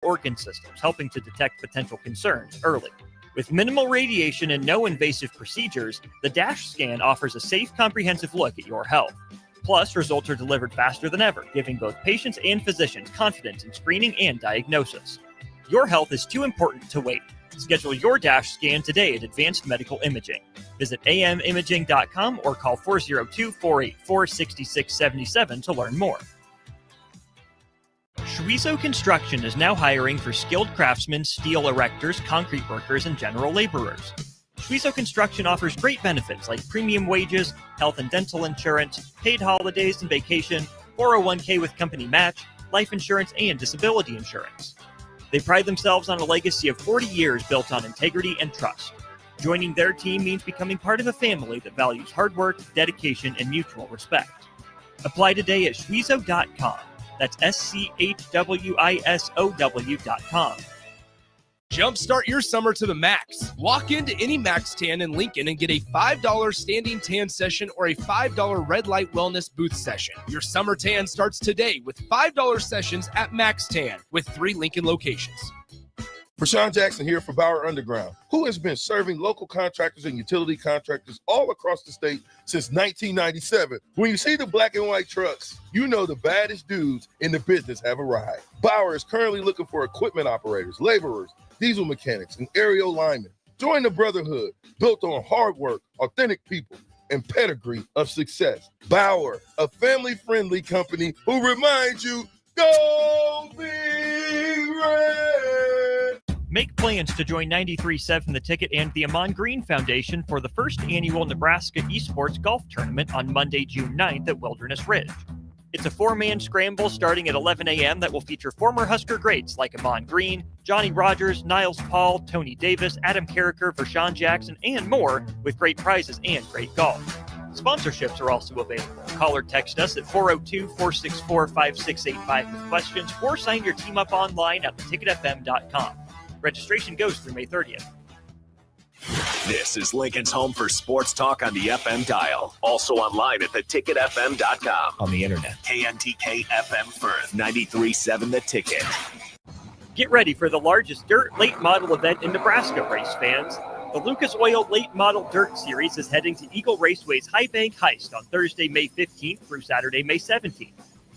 organ systems, helping to detect potential concerns early. With minimal radiation and no invasive procedures, the DASH scan offers a safe, comprehensive look at your health. Plus, results are delivered faster than ever, giving both patients and physicians confidence in screening and diagnosis. Your health is too important to wait. Schedule your DASH scan today at Advanced Medical Imaging. Visit amimaging.com or call 402-484-6677 to learn more. Schweizo Construction is now hiring for skilled craftsmen, steel erectors, concrete workers, and general laborers. Schweizo Construction offers great benefits like premium wages, health and dental insurance, paid holidays and vacation, 401k with company match, life insurance, and disability insurance. They pride themselves on a legacy of 40 years built on integrity and trust. Joining their team means becoming part of a family that values hard work, dedication, and mutual respect. Apply today at schweizo.com. That's schweisow.com. Jumpstart your summer to the max. Walk into any Max Tan in Lincoln and get a $5 standing tan session or a $5 red light wellness booth session. Your summer tan starts today with $5 sessions at Max Tan with 3 Lincoln locations. Rashawn Jackson here for Bauer Underground, who has been serving local contractors and utility contractors all across the state since 1997. When you see the black and white trucks, you know the baddest dudes in the business have arrived. Bauer is currently looking for equipment operators, laborers, diesel mechanics, and aerial linemen. Join the brotherhood built on hard work, authentic people, and pedigree of success. Bauer, a family-friendly company who reminds you, go Big Red! Make plans to join 93.7 The Ticket and the Amon Green Foundation for the first annual Nebraska Esports Golf Tournament on Monday, June 9th at Wilderness Ridge. It's a 4-man scramble starting at 11 a.m. that will feature former Husker greats like Amon Green, Johnny Rogers, Niles Paul, Tony Davis, Adam Carricker, Vershawn Jackson, and more, with great prizes and great golf. Sponsorships are also available. Call or text us at 402-464-5685 with questions, or sign your team up online at theticketfm.com. Registration goes through May 30th. This is Lincoln's home for sports talk on the FM dial. Also online at theticketfm.com. On the internet. KNTK FM Firth, 93.7 The Ticket. Get ready for the largest dirt late model event in Nebraska, race fans. The Lucas Oil Late Model Dirt Series is heading to Eagle Raceway's High Bank Heist on Thursday, May 15th through Saturday, May 17th.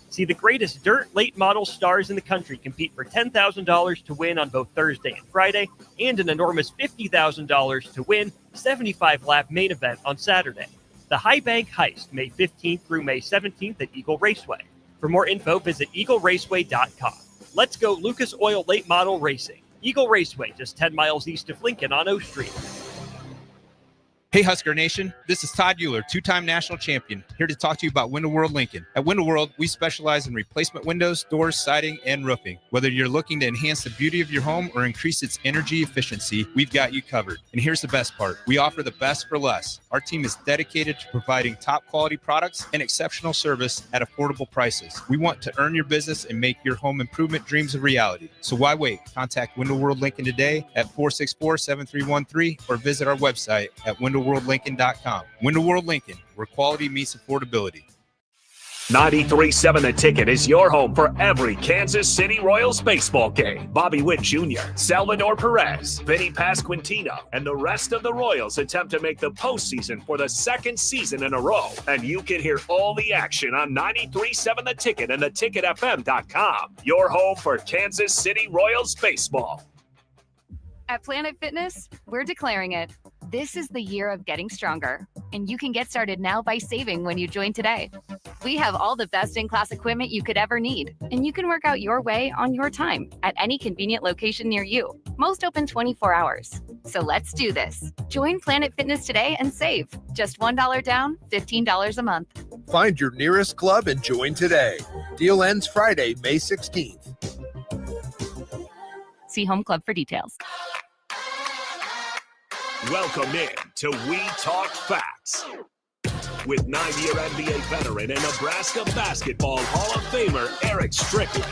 See the greatest dirt late model stars in the country compete for $10,000 to win on both Thursday and Friday, and an enormous $50,000 to win 75-lap main event on Saturday. The High Bank Heist, May 15th through May 17th at Eagle Raceway. For more info, visit eagleraceway.com. Let's go Lucas Oil Late Model Racing. Eagle Raceway, just 10 miles east of Lincoln on O Street. Hey Husker Nation, this is Todd Euler, 2-time national champion, here to talk to you about Window World Lincoln. At Window World, we specialize in replacement windows, doors, siding, and roofing. Whether you're looking to enhance the beauty of your home or increase its energy efficiency, we've got you covered. And here's the best part. We offer the best for less. Our team is dedicated to providing top quality products and exceptional service at affordable prices. We want to earn your business and make your home improvement dreams a reality. So why wait? Contact Window World Lincoln today at 464-7313 or visit our website at windowworldlincoln.com. Window World Lincoln, where quality meets affordability. 93.7 The Ticket is your home for every Kansas City Royals baseball game. Bobby Witt Jr., Salvador Perez, Vinny Pasquantino, and the rest of the Royals attempt to make the postseason for the second season in a row. And you can hear all the action on 93.7 The Ticket and theticketfm.com. Your home for Kansas City Royals baseball. At Planet Fitness, we're declaring it. This is the year of getting stronger, and you can get started now by saving when you join today. We have all the best-in-class equipment you could ever need, and you can work out your way on your time at any convenient location near you. Most open 24 hours. So let's do this. Join Planet Fitness today and save. Just $1 down, $15 a month. Find your nearest club and join today. Deal ends Friday, May 16th. See Home Club for details. Welcome in to We Talk Facts with 9-year NBA veteran and Nebraska basketball Hall of Famer Erick Strickland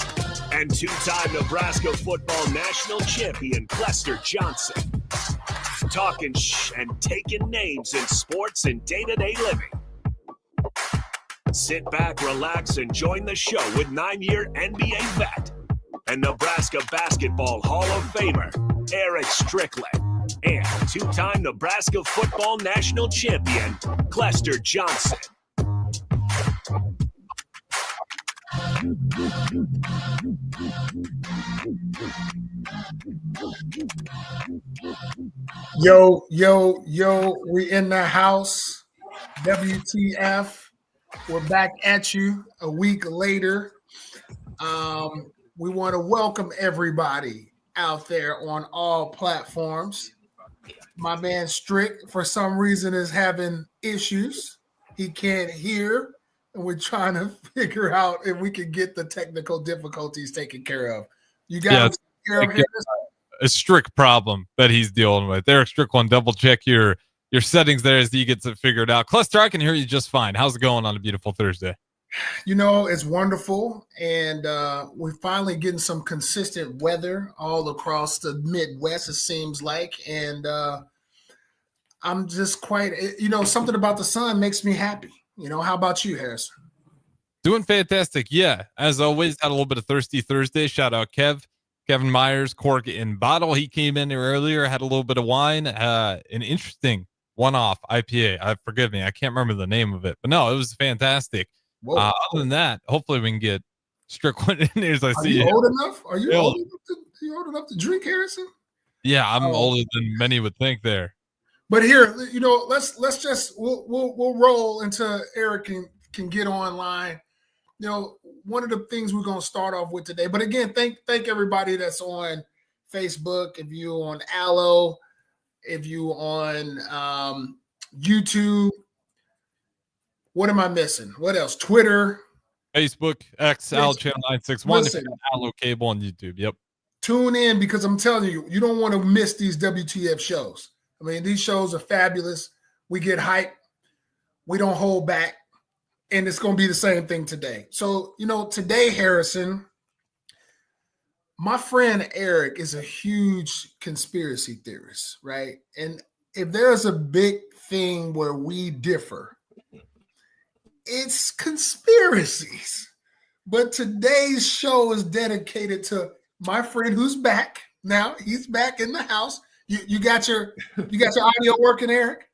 and 2-time Nebraska football national champion Clester Johnson. Talking and taking names in sports and day-to-day living. Sit back, relax, and join the show with 9-year NBA vet and Nebraska Basketball Hall of Famer Erick Strickland, and two-time Nebraska Football National Champion Clester Johnson. Yo, we in the house. WTF. We're back at you a week later. We want to welcome everybody out there on all platforms. My man Strick, for some reason, is having issues. He can't hear, and we're trying to figure out if we can get the technical difficulties taken care of. You got a strict problem that he's dealing with. Erick Strickland, double check your settings there as he gets it figured out. Clester, I can hear you just fine. How's it going on a beautiful Thursday? You know, it's wonderful, and we're finally getting some consistent weather all across the Midwest, it seems like, and I'm just quite, something about the sun makes me happy. How about you, Harrison? Doing fantastic. Yeah, as always, had a little bit of Thirsty Thursday. Shout out Kevin Myers, cork in bottle. He came in here earlier, had a little bit of wine, an interesting one-off IPA. Forgive me, I can't remember the name of it, but no, it was fantastic. Other than that, hopefully we can get Strickland in here as I see you. Old enough? Are you old enough to drink, Harrison? Yeah, I'm older than many would think there. But here, let's just we'll roll until Eric can get online. One of the things we're gonna start off with today. But again, thank everybody that's on Facebook. If you on Allo, if you on YouTube. What am I missing? What else? Twitter, Facebook, X, Al Channel 961, Allo Cable on YouTube. Yep. Tune in because I'm telling you, you don't want to miss these WTF shows. I mean, these shows are fabulous. We get hype. We don't hold back. And it's going to be the same thing today. So, today, Harrison, my friend Eric is a huge conspiracy theorist, right? And if there's a big thing where we differ, it's conspiracies. But today's show is dedicated to my friend who's back. Now he's back in the house. You got your audio working, Eric?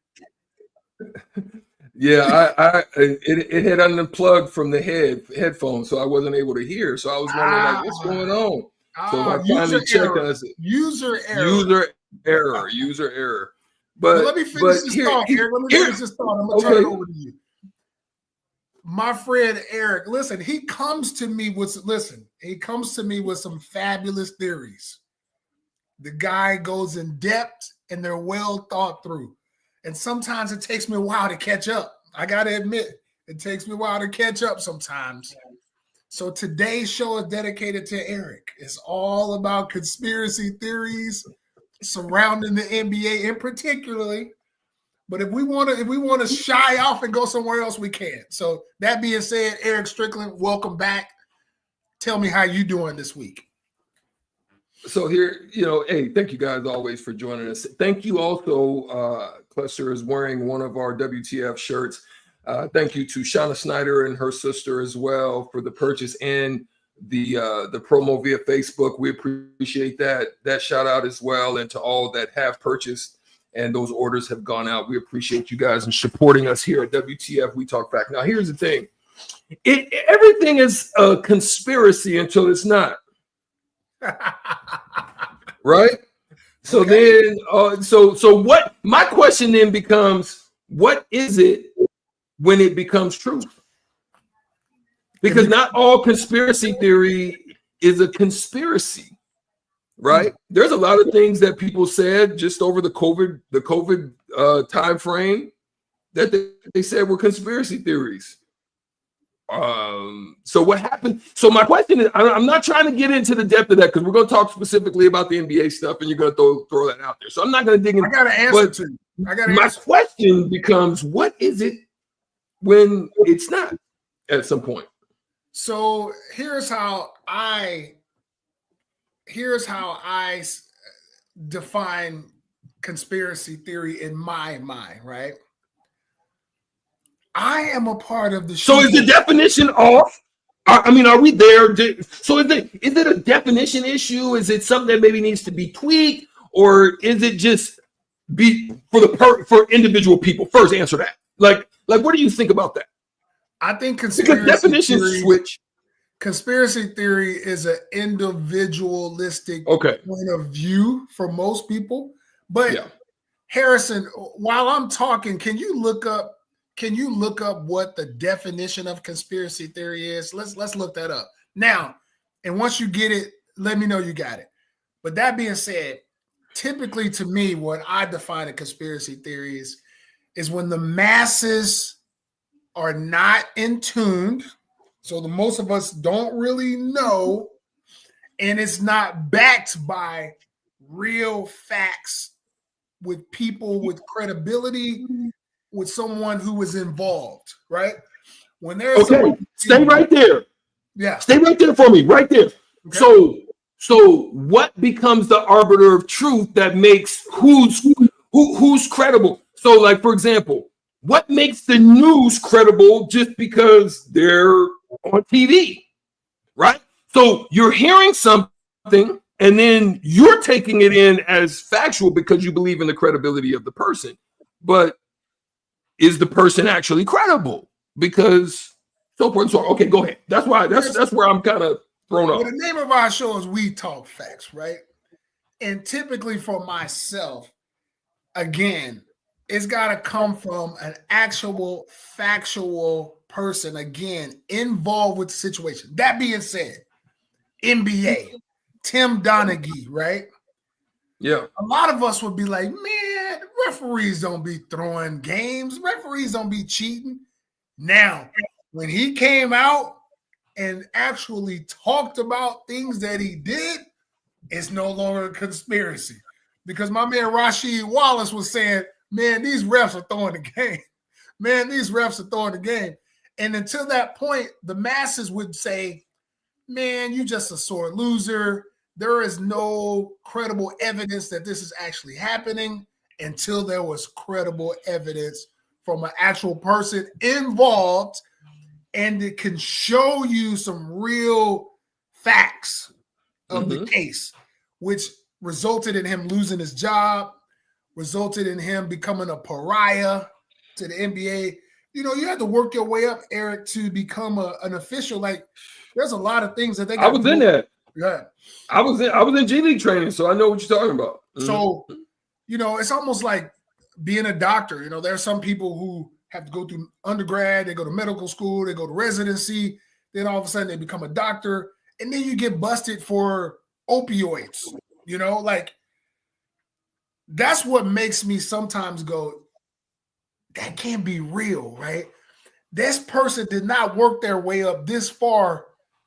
Yeah, it had unplugged from the headphones, so I wasn't able to hear. So I was wondering, what's going on? So I finally checked. I said, user error. But let me finish this thought, Eric. Let me finish this thought. I'm gonna turn it over to you. My friend Eric, listen, he comes to me with some fabulous theories. The guy goes in depth and they're well thought through. And sometimes it takes me a while to catch up. I got to admit, it takes me a while to catch up sometimes. So today's show is dedicated to Eric. It's all about conspiracy theories surrounding the NBA in particularly. But if we want to shy off and go somewhere else, we can. So that being said, Erick Strickland, welcome back. Tell me how you doing this week. So here, hey, thank you guys always for joining us. Thank you also, Clester is wearing one of our WTF shirts. Thank you to Shauna Snyder and her sister as well for the purchase and the promo via Facebook. We appreciate that shout out as well, and to all that have purchased. And those orders have gone out. We appreciate you guys and supporting us here at WTF We Talk Back. Now, here's the thing. Everything is a conspiracy until it's not. Right? So then, so what? My question then becomes, what is it when it becomes truth? Because not all conspiracy theory is a conspiracy. Right. There's a lot of things that people said just over the COVID time frame that they said were conspiracy theories. So what happened? So my question is, I'm not trying to get into the depth of that because we're going to talk specifically about the NBA stuff, and you're going to throw that out there. So I'm not going to dig in. I got to answer to you. My question becomes, what is it when it's not at some point? So here's how I define conspiracy theory in my mind, right? I am a part of the show. So is the definition off? I mean, are we there? So is it a definition issue? Is it something that maybe needs to be tweaked, or is it just be for individual people? First, answer that. Like, what do you think about that? I think conspiracy theory is an individualistic point of view for most people. But Harrison, while I'm talking, can you look up what the definition of conspiracy theory is? Let's look that up now. And once you get it, let me know you got it. But that being said, typically to me, what I define a conspiracy theory is when the masses are not in tune. So the most of us don't really know, and it's not backed by real facts with people with credibility, with someone who was involved, right? When there's stay right there. Yeah. Stay right there for me, right there. Okay. So what becomes the arbiter of truth that makes who's credible? So, like, for example, what makes the news credible just because they're on TV, right? So you're hearing something and then you're taking it in as factual because you believe in the credibility of the person. But is the person actually credible? Because so forth and so on. Okay, go ahead. That's where I'm kind of thrown off. Well, the name of our show is We Talk Facts, right? And typically for myself, again, it's got to come from an actual factual person, again, involved with the situation. That being said, NBA, Tim Donaghy, right? Yeah. A lot of us would be like, man, referees don't be throwing games. Referees don't be cheating. Now, when he came out and actually talked about things that he did, it's no longer a conspiracy. Because my man Rasheed Wallace was saying, man, these refs are throwing the game. Man, these refs are throwing the game. And until that point, the masses would say, man, you just a sore loser. There is no credible evidence that this is actually happening until there was credible evidence from an actual person involved, and it can show you some real facts of the case, which resulted in him losing his job, resulted in him becoming a pariah to the NBA. You know, you had to work your way up, Eric, to become an official. Like, there's a lot of things that they got. I was in that. Yeah. I was in G League training, so I know what you're talking about. So, you know, it's almost like being a doctor. You know, there are some people who have to go through undergrad, they go to medical school, they go to residency, then all of a sudden they become a doctor, and then you get busted for opioids. You know, like, that's what makes me sometimes go, that can't be real, right? This person did not work their way up this far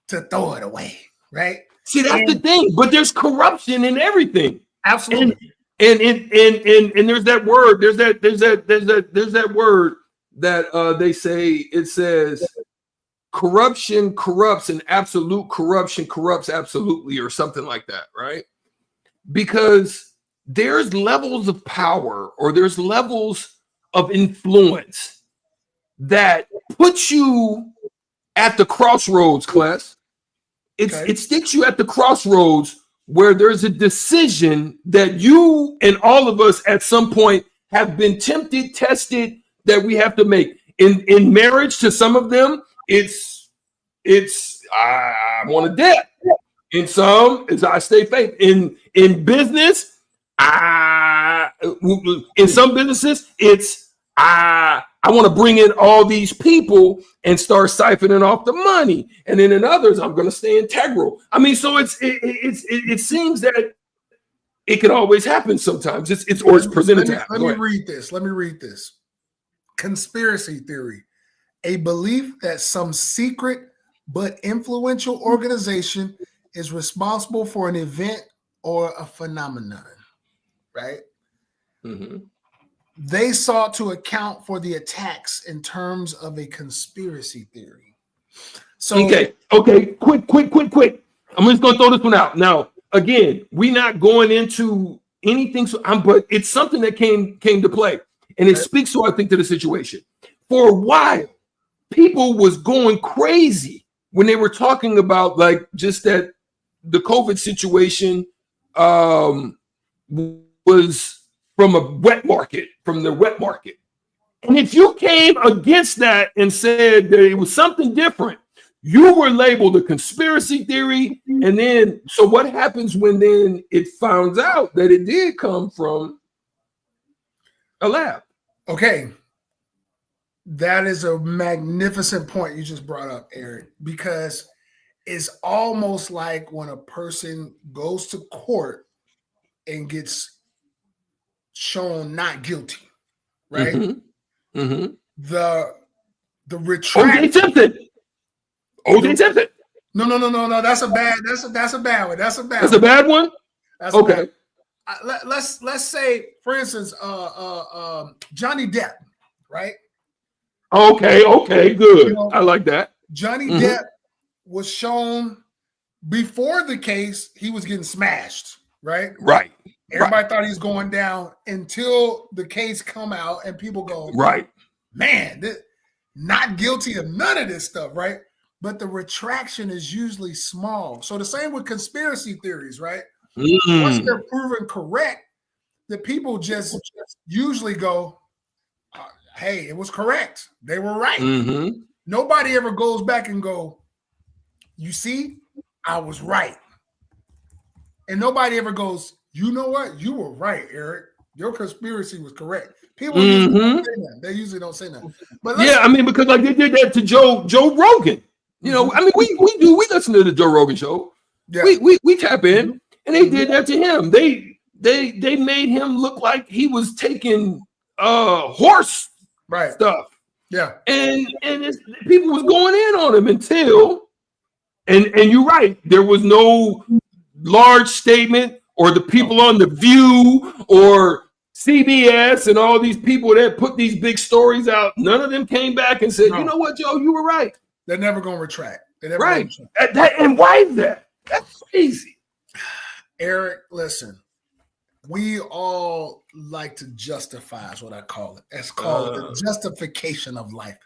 to throw it away, right? See, that's the thing, but there's corruption in everything. Absolutely. And there's that word, there's that word that they say, it says corruption corrupts and absolute corruption corrupts absolutely, or something like that, right? Because there's levels of power, or there's levels of influence that puts you at the crossroads, Cless. It sticks you at the crossroads where there's a decision that you and all of us at some point have been tempted, tested, that we have to make. In marriage, to some of them, it's I want a debt. In some, it's I stay faith. In business, in some businesses, it's I want to bring in all these people and start siphoning off the money. And then in others, I'm going to stay integral. I mean, so it seems that it can always happen sometimes. It's presented to happen. Let me read this. Conspiracy theory: a belief that some secret but influential organization is responsible for an event or a phenomenon, right? Mm-hmm. They sought to account for the attacks in terms of a conspiracy theory. So okay, quick. I'm just gonna throw this one out. Now, again, we're not going into anything, but it's something that came to play, and it speaks to, I think, to the situation. For a while, people was going crazy when they were talking about like just that the COVID situation was from a wet market, from the wet market. And if you came against that and said that it was something different, you were labeled a conspiracy theory. And then, so what happens when then it finds out that it did come from a lab? Okay. That is a magnificent point you just brought up, Eric, because it's almost like when a person goes to court and gets shown not guilty, right? Mm-hmm. Mm-hmm. The retraction. OJ Simpson. No. That's a bad one. That's a bad one. That's okay. Let's say, for instance, Johnny Depp, right? Okay, good. I like that. Johnny Depp was shown before the case, he was getting smashed, right? Right. Everybody thought he was going down until the case come out and people go, right, man, not guilty of none of this stuff, right? But the retraction is usually small. So the same with conspiracy theories, right? Once they're proven correct, the people just usually go, hey, it was correct. They were right. Nobody ever goes back and go, you see, I was right. And nobody ever goes, you know what? You were right, Eric. Your conspiracy was correct. People usually don't say that. They usually don't say that. But I mean, because like they did that to Joe Rogan. You know, I mean, we listen to the Joe Rogan show. Yeah. We tap in, and they did that to him. They made him look like he was taking horse stuff. Yeah. And people was going in on him until and you're right, there was no large statement or the people on The View or CBS and all these people that put these big stories out, none of them came back and said, you know what, Joe, you were right. They're never going to retract. Right. And why is that? That's crazy. Eric, listen, we all like to justify is what I call it. It's called the justification of life.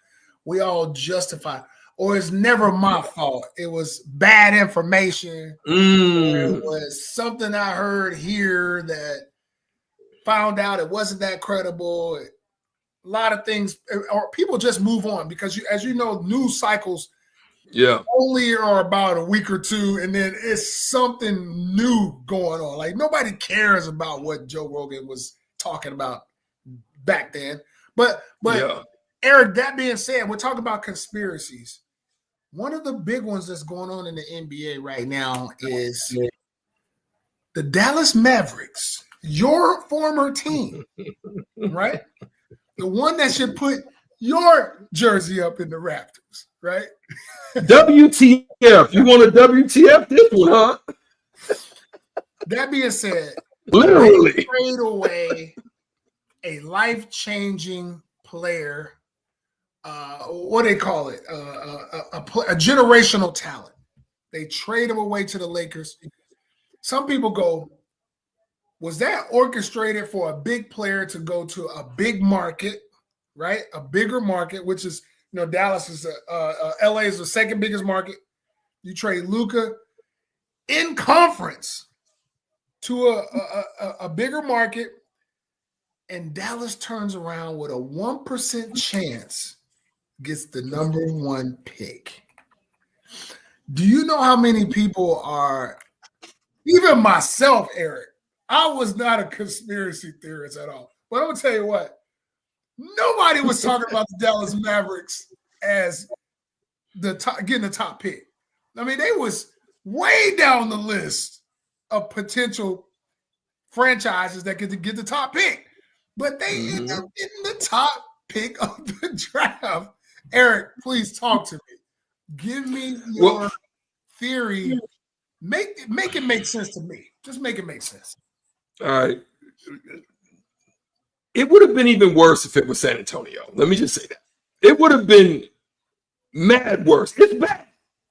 We all justify, or it's never my fault. It was bad information. It was something I heard here that found out it wasn't that credible. A lot of things, or people just move on because, as you know, news cycles only are about a week or two, and then it's something new going on. Like nobody cares about what Joe Rogan was talking about back then. But Eric, that being said, we're talking about conspiracies. One of the big ones that's going on in the NBA right now is the Dallas Mavericks, your former team, right? The one that should put your jersey up in the Raptors, right? WTF. You want a WTF this one, huh? That being said, literally trade away a life-changing player. What do they call it? A generational talent. They trade him away to the Lakers. Some people go, was that orchestrated for a big player to go to a big market, right? A bigger market, which is, Dallas is LA is the second biggest market. You trade Luka in conference to a bigger market, and Dallas turns around with a 1% chance gets the number one pick. Do you know how many people are, even myself, Eric, I was not a conspiracy theorist at all. But I'm going to tell you what, nobody was talking about the Dallas Mavericks as getting the top pick. I mean, they was way down the list of potential franchises that could get the top pick. But they ended up getting the top pick of the draft. Eric, please talk to me. Give me your theory. Make it make sense to me. Just make it make sense. All right. It would have been even worse if it was San Antonio. Let me just say that. It would have been mad worse. It's bad.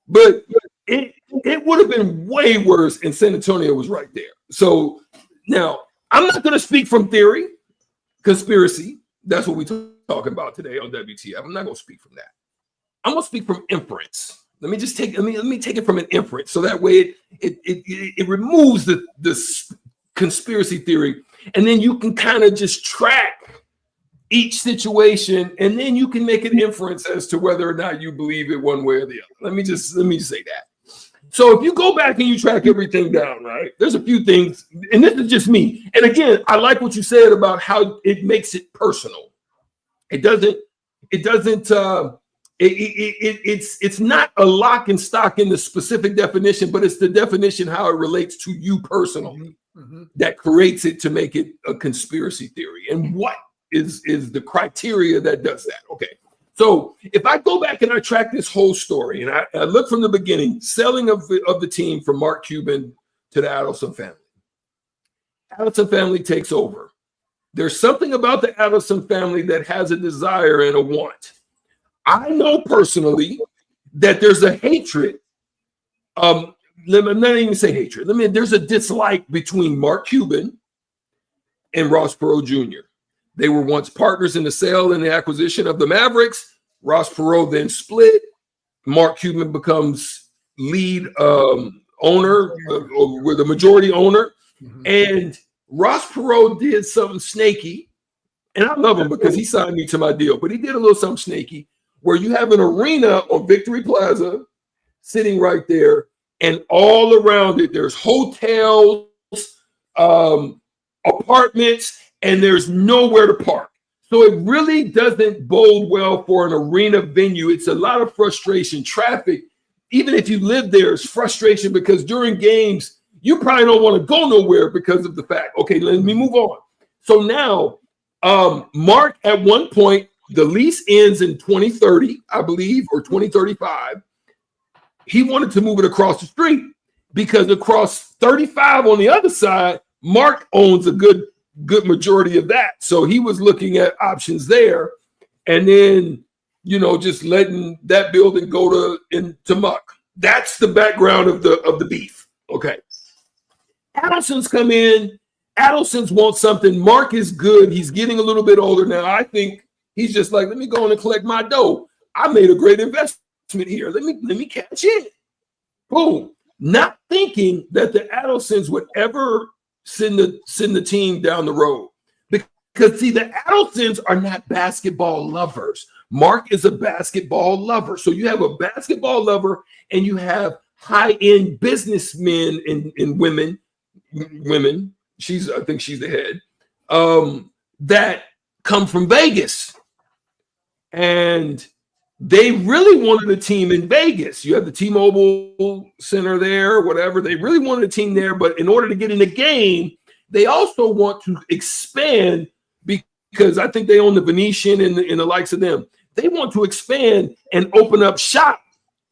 But it would have been way worse, and San Antonio was right there. So now, I'm not going to speak from theory, conspiracy. That's what we're talking about today on WTF. I'm not going to speak from that. I'm going to speak from inference. Let me take it from an inference, so that way it removes the conspiracy theory, and then you can kind of just track each situation, and then you can make an inference as to whether or not you believe it one way or the other. Let me just say that. So if you go back and you track everything down, right? There's a few things, and this is just me. And again, I like what you said about how it makes it personal. It's not a lock and stock in the specific definition, but it's the definition how it relates to you personally that creates it to make it a conspiracy theory. And what is the criteria that does that? Okay. So if I go back and I track this whole story and I look from the beginning, selling of the team from Mark Cuban to the Adelson family. Adelson family takes over. There's something about the Adelson family that has a desire and a want. I know personally that there's a hatred. Let me not even say hatred. There's a dislike between Mark Cuban and Ross Perot Jr. They were once partners in the sale and the acquisition of the Mavericks. Ross Perot then split. Mark Cuban becomes lead owner, or the majority owner. And Ross Perot did something snaky. And I love him because he signed me to my deal. But he did a little something snaky where you have an arena on Victory Plaza sitting right there. And all around it, there's hotels, apartments, and there's nowhere to park. So it really doesn't bode well for an arena venue. It's a lot of frustration, traffic. Even if you live there, it's frustration because during games, you probably don't want to go nowhere because of the fact. Okay, let me move on. So now, Mark, at one point, the lease ends in 2030, I believe, or 2035. He wanted to move it across the street because across 35 on the other side, Mark owns a good majority of that. So he was looking at options there, and then, just letting that building go into muck. That's the background of the beef. Okay. Adelson's come in. Adelson's want something. Mark is good. He's getting a little bit older now. I think he's just like, let me go in and collect my dough. I made a great investment here. Let me cash in. Boom. Not thinking that the Adelsons would ever send the team down the road. Because see, the Adelsons are not basketball lovers. Mark is a basketball lover. So you have a basketball lover and you have high-end businessmen and women. I think she's the head. That come from Vegas. And they really wanted a team in Vegas. You have the T-Mobile Center there, whatever. They really wanted a team there, but in order to get in the game, they also want to expand because I think they own the Venetian and the likes of them. They want to expand and open up shop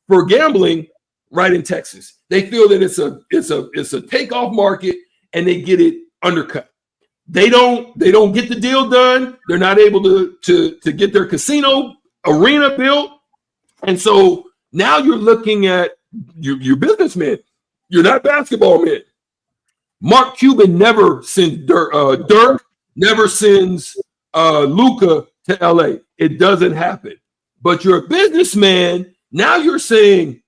for gambling right in Texas. They feel that it's a takeoff market and they get it undercut. They don't get the deal done. They're not able to get their casino arena built. And so now you're looking at your businessmen. You're not basketball men. Mark Cuban never sends Dirk never sends Luka to LA. It doesn't happen. But you're a businessman. Now you're saying,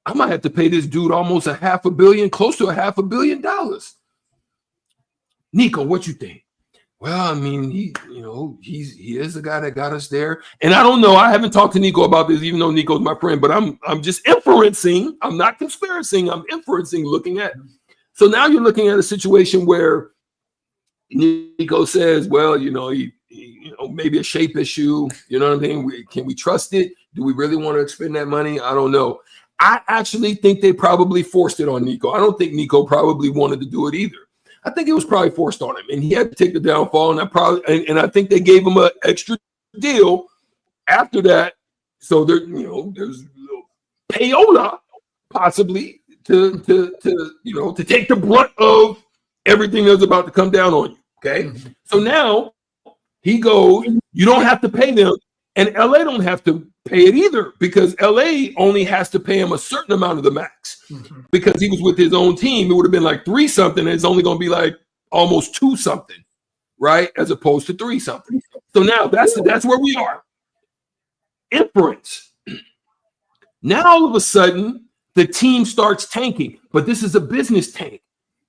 I might have to pay this dude almost $500 million, close to $500 million. Nico, what you think? Well, I mean, he is the guy that got us there. And I don't know. I haven't talked to Nico about this, even though Nico's my friend, but I'm just inferencing. I'm not conspiracying. I'm inferencing, looking at. So now you're looking at a situation where Nico says, well, maybe a shape issue. You know what I mean? Can we trust it? Do we really want to expend that money? I don't know. I actually think they probably forced it on Nico. I don't think Nico probably wanted to do it either. I think it was probably forced on him, and he had to take the downfall. And I think they gave him an extra deal after that. So there's a little payola possibly to take the brunt of everything that's about to come down on you. Okay, so now he goes. You don't have to pay them, and LA don't have to pay it either because LA only has to pay him a certain amount of the max because he was with his own team. It would have been like 3 something, and it's only going to be like almost 2 something, right? As opposed to 3 something. So now that's where we are. Inference. Now, all of a sudden, the team starts tanking, but this is a business tank.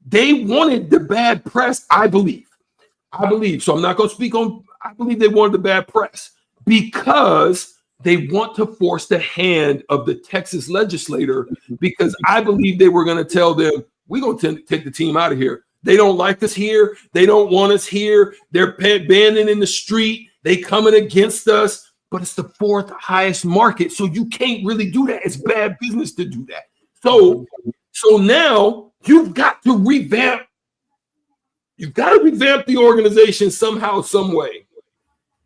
They wanted the bad press, I believe. So I'm not going to speak on, I believe they wanted the bad press because they want to force the hand of the Texas legislator, because I believe they were going to tell them, we're going to take the team out of here. They don't like us here. They don't want us here. They're banning in the street. They coming against us, but it's the fourth highest market. So you can't really do that. It's bad business to do that. So now you've got to revamp. You've got to revamp the organization somehow, some way.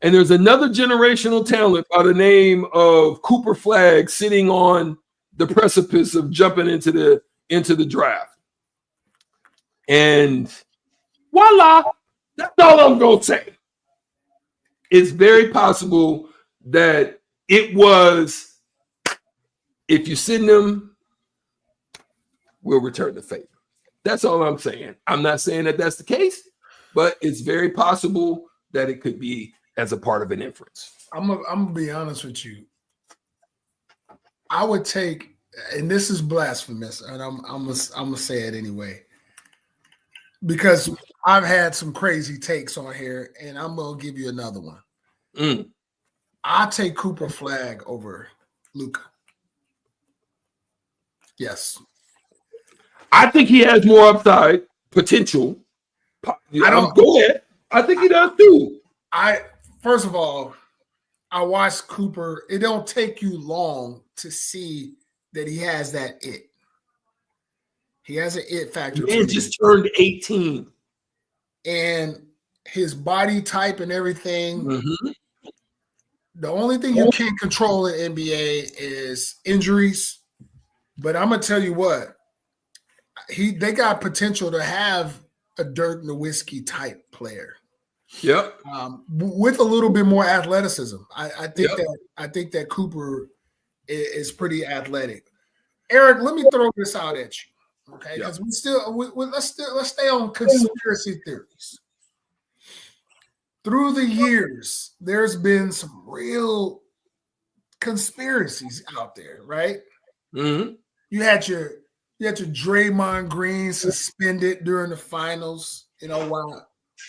And there's another generational talent by the name of Cooper Flagg sitting on the precipice of jumping into the draft. And voila, that's all I'm going to say. It's very possible that it was, if you send them, we'll return the favor. That's all I'm saying. I'm not saying that that's the case, but it's very possible that it could be as a part of an inference. I'm gonna be honest with you. I would take, and this is blasphemous, and I'm gonna say it anyway, because I've had some crazy takes on here, and I'm gonna give you another one. I'll take Cooper Flagg over Luka. Yes. I think he has more upside potential. Go ahead. I think he does too. First of all, I watched Cooper. It don't take you long to see that he has that it. He has an it factor. And just turned 18. And his body type and everything. Mm-hmm. The only thing you can't control in NBA is injuries. But I'm gonna tell you what, they got potential to have a Dirk Nowitzki type player. Yep. With a little bit more athleticism. I think that Cooper is pretty athletic. Eric, let me throw this out at you, okay? Because let's stay on conspiracy theories. Through the years, there's been some real conspiracies out there, right? Mm-hmm. You had your Draymond Green suspended during the finals,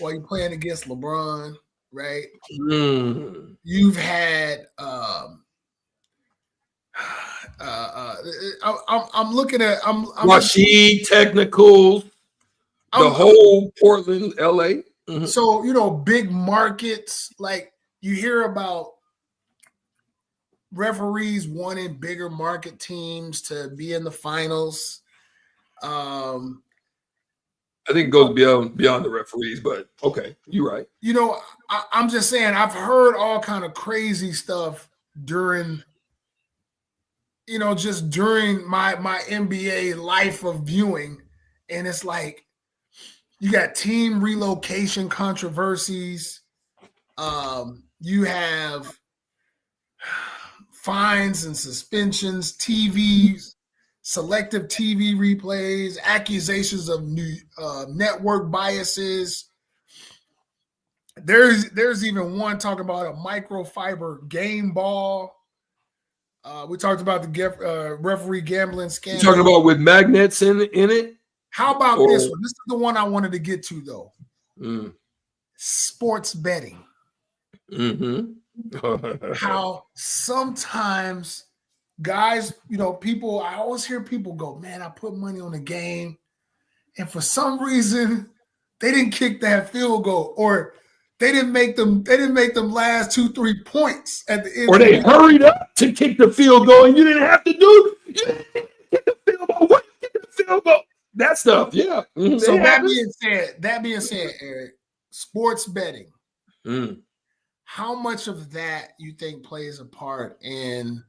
while you're playing against LeBron, right? Mm. You've had I'm looking at Rashid technicals, the whole Portland, LA. Mm-hmm. So big markets, like you hear about referees wanting bigger market teams to be in the finals. I think it goes beyond the referees, but okay, you're right. I'm just saying, I've heard all kind of crazy stuff during my NBA life of viewing, and it's like you got team relocation controversies. You have fines and suspensions, selective TV replays, accusations of new network biases. There's even one talking about a microfiber game ball. We talked about the referee gambling scandal. You're talking about with magnets in it? How about this one? This is the one I wanted to get to, though. Sports betting. Mm-hmm. How sometimes guys, people, I always hear people go, man, I put money on the game, and for some reason they didn't kick that field goal, or they didn't make them last 2-3 points at the end. Or they hurried up to kick the field goal and you didn't have to do it. You didn't kick the field goal. What you kick the field goal? That stuff, yeah. Mm-hmm. So that being said, Eric, sports betting. How much of that you think plays a part in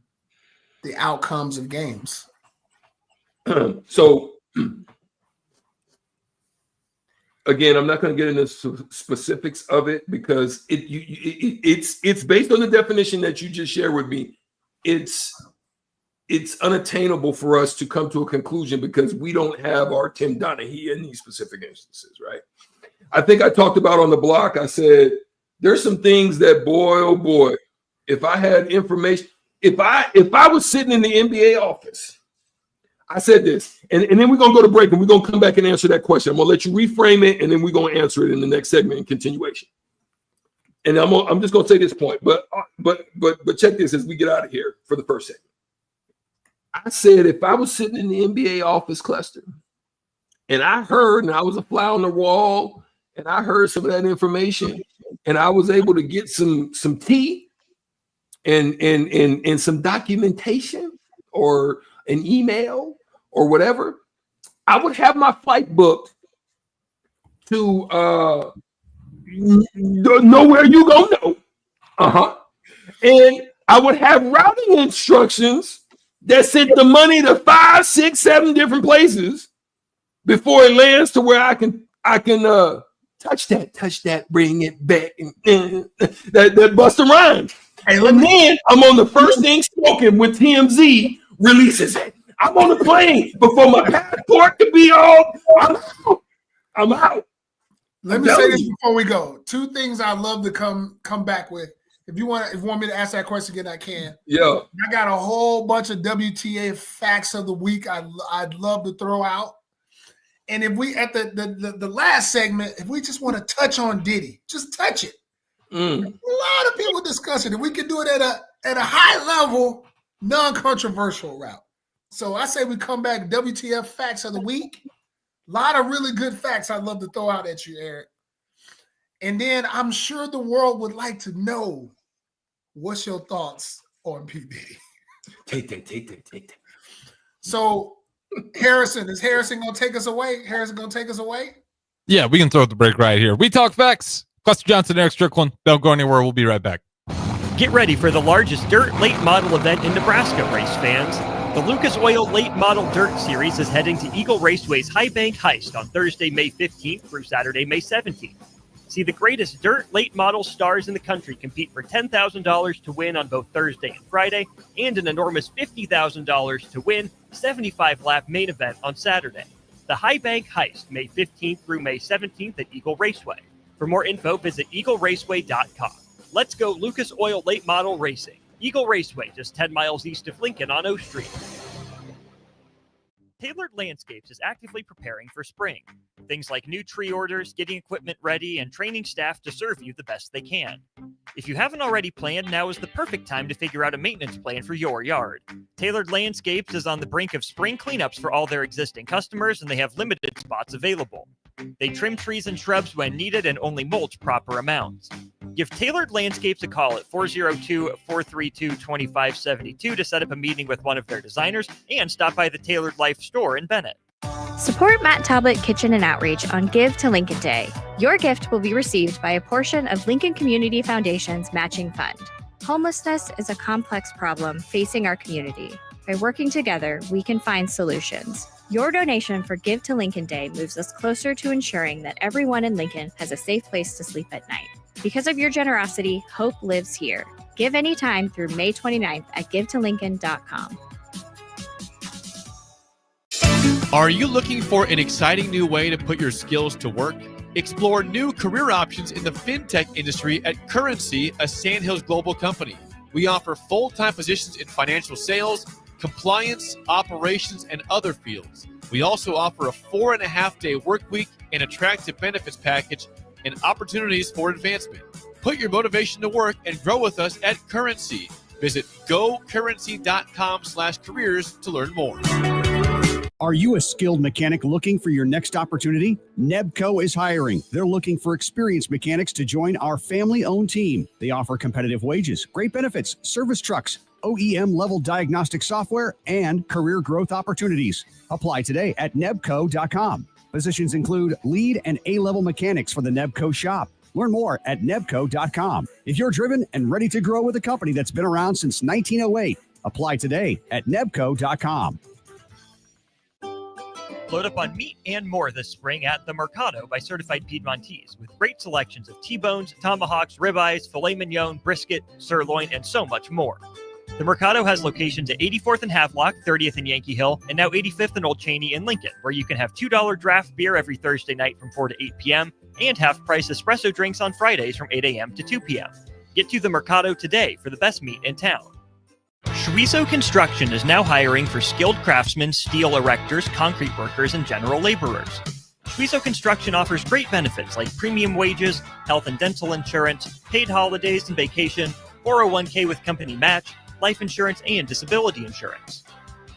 the outcomes of games? So again, I'm not going to get into specifics of it because it's based on the definition that you just shared with me. It's unattainable for us to come to a conclusion because we don't have our Tim Donaghy in these specific instances, right? I think I talked about on the block, I said, there's some things that, boy, oh boy, if I had information, if I was sitting in the NBA office, I said this, and then we're gonna go to break and we're gonna come back and answer that question. I'm gonna let you reframe it, and then we're gonna answer it in the next segment in continuation. And I'm just gonna say this point, but check this as we get out of here for the first segment. I said if I was sitting in the NBA office, Clester, and I heard, and I was a fly on the wall, and I heard some of that information, and I was able to get some tea and some documentation or an email or whatever, I would have my flight booked to nowhere you gonna know. And I would have routing instructions that sent the money to 5, 6, 7 different places before it lands to where I can touch that, bring it back, and that Busta Rhymes. And then I'm on the first thing spoken when TMZ releases it. I'm on the plane before my passport could be all. I'm out. Let me say this before we go. 2 things I love to come back with. If you want me to ask that question again, I can. Yeah. I got a whole bunch of WTF facts of the week I'd love to throw out. And if we at the last segment, if we just want to touch on Diddy, just touch it. A lot of people discuss it, and we can do it at a high level, non-controversial route. So I say we come back, WTF facts of the week. A lot of really good facts I'd love to throw out at you, Eric. And then I'm sure the world would like to know what's your thoughts on P. Diddy. Take that. So Harrison, is Harrison going to take us away? Harrison going to take us away? Yeah, we can throw the break right here. We talk facts. Clester Johnson, Erick Strickland. Don't go anywhere. We'll be right back. Get ready for the largest dirt late model event in Nebraska, race fans. The Lucas Oil Late Model Dirt Series is heading to Eagle Raceway's High Bank Heist on Thursday, May 15th through Saturday, May 17th. See the greatest dirt late model stars in the country compete for $10,000 to win on both Thursday and Friday, and an enormous $50,000 to win 75-lap main event on Saturday. The High Bank Heist, May 15th through May 17th at Eagle Raceway. For more info, visit eagleraceway.com. Let's go Lucas Oil Late Model Racing. Eagle Raceway, just 10 miles east of Lincoln on O Street. Tailored Landscapes is actively preparing for spring. Things like new tree orders, getting equipment ready, and training staff to serve you the best they can. If you haven't already planned, now is the perfect time to figure out a maintenance plan for your yard. Tailored Landscapes is on the brink of spring cleanups for all their existing customers, and they have limited spots available. They trim trees and shrubs when needed and only mulch proper amounts. Give Tailored Landscapes a call at 402-432-2572 to set up a meeting with one of their designers and stop by the Tailored Life store in Bennett. Support Matt Talbot Kitchen and Outreach on Give to Lincoln Day. Your gift will be received by a portion of Lincoln Community Foundation's matching fund. Homelessness is a complex problem facing our community. By working together, we can find solutions. Your donation for Give to Lincoln Day moves us closer to ensuring that everyone in Lincoln has a safe place to sleep at night. Because of your generosity, hope lives here. Give anytime through May 29th at givetolincoln.com. Are you looking for an exciting new way to put your skills to work? Explore new career options in the fintech industry at Currency, a Sandhills global company. We offer full-time positions in financial sales, compliance, operations, and other fields. We also offer a 4.5-day work week, an attractive benefits package, and opportunities for advancement. Put your motivation to work and grow with us at Currency. Visit gocurrency.com/careers to learn more. Are you a skilled mechanic looking for your next opportunity? Nebco is hiring. They're looking for experienced mechanics to join our family-owned team. They offer competitive wages, great benefits, service trucks, OEM-level diagnostic software, and career growth opportunities. Apply today at nebco.com. Positions include lead and A-level mechanics for the Nebco shop. Learn more at nebco.com. If you're driven and ready to grow with a company that's been around since 1908, apply today at nebco.com. Load up on meat and more this spring at The Mercado by Certified Piedmontese, with great selections of T-bones, tomahawks, ribeyes, filet mignon, brisket, sirloin, and so much more. The Mercado has locations at 84th and Havelock, 30th and Yankee Hill, and now 85th and Old Cheney in Lincoln, where you can have $2 draft beer every Thursday night from 4 to 8 p.m. and half-price espresso drinks on Fridays from 8 a.m. to 2 p.m. Get to The Mercado today for the best meat in town. Schwezo Construction is now hiring for skilled craftsmen, steel erectors, concrete workers, and general laborers. Schwezo Construction offers great benefits like premium wages, health and dental insurance, paid holidays and vacation, 401k with company match, life insurance, and disability insurance.